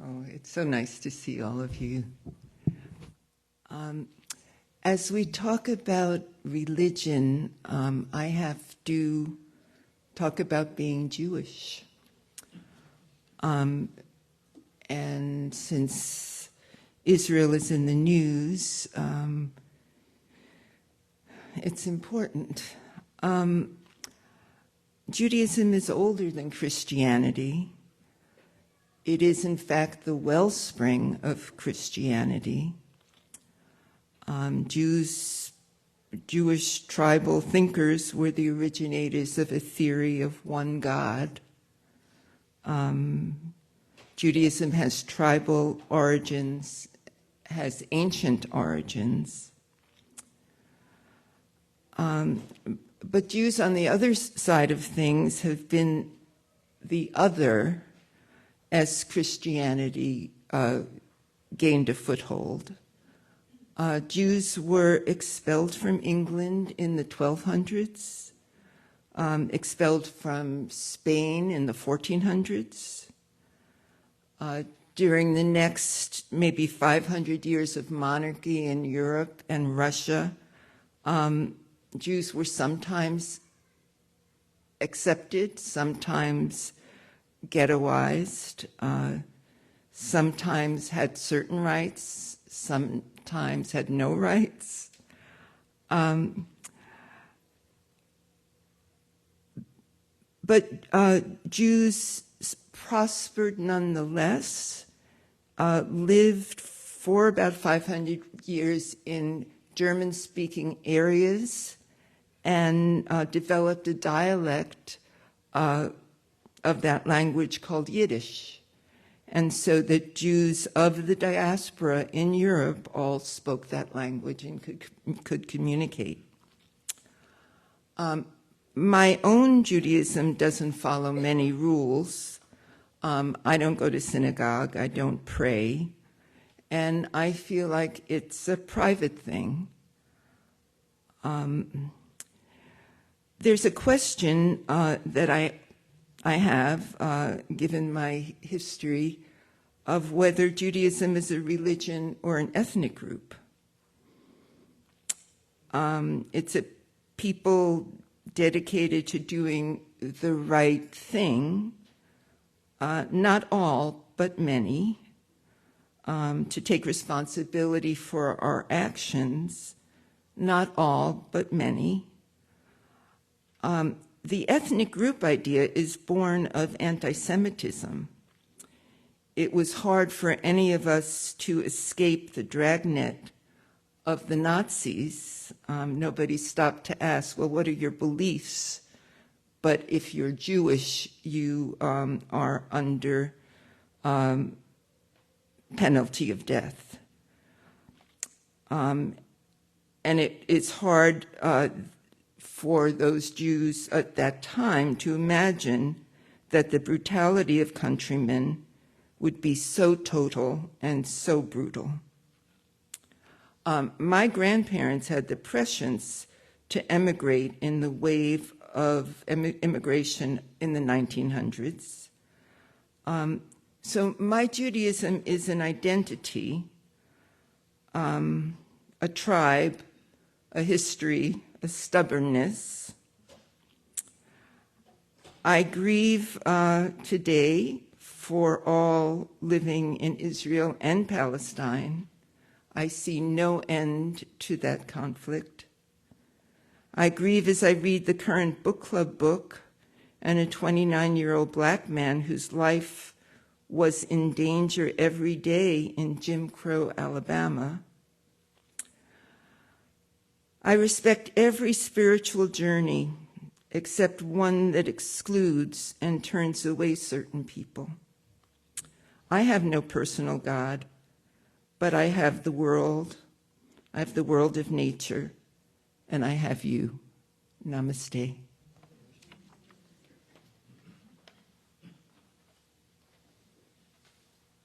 Oh, it's so nice to see all of you. As we talk about religion, I have to talk about being Jewish. And since Israel is in the news, it's important. Judaism is older than Christianity. It is, in fact, the wellspring of Christianity. Jewish tribal thinkers were the originators of a theory of one God. Judaism has tribal origins, has ancient origins. But Jews on the other side of things have been the other as Christianity gained a foothold. Jews were expelled from England in the 1200s, expelled from Spain in the 1400s. During the next maybe 500 years of monarchy in Europe and Russia, Jews were sometimes accepted, sometimes ghettoized, sometimes had certain rights, sometimes had no rights. But Jews prospered nonetheless, lived for about 500 years in German-speaking areas, and developed a dialect of that language called Yiddish. And so that Jews of the diaspora in Europe all spoke that language and could communicate. My own Judaism doesn't follow many rules. I don't go to synagogue, I don't pray, and I feel like it's a private thing. There's a question that I have, given my history, of whether Judaism is a religion or an ethnic group. It's a people dedicated to doing the right thing, not all, but many, to take responsibility for our actions, not all, but many. The ethnic group idea is born of anti-Semitism. It was hard for any of us to escape the dragnet of the Nazis. Nobody stopped to ask, well, what are your beliefs? But if you're Jewish, you are under penalty of death. And it's hard for those Jews at that time to imagine that the brutality of countrymen would be so total and so brutal. My grandparents had the prescience to emigrate in the wave of immigration in the 1900s. So my Judaism is an identity, a tribe, a history, a stubbornness. I grieve today for all living in Israel and Palestine. I see no end to that conflict. I grieve as I read the current book club book and a 29-year-old black man whose life was in danger every day in Jim Crow, Alabama. I respect every spiritual journey except one that excludes and turns away certain people. I have no personal God, but I have the world. I have the world of nature, and I have you. Namaste.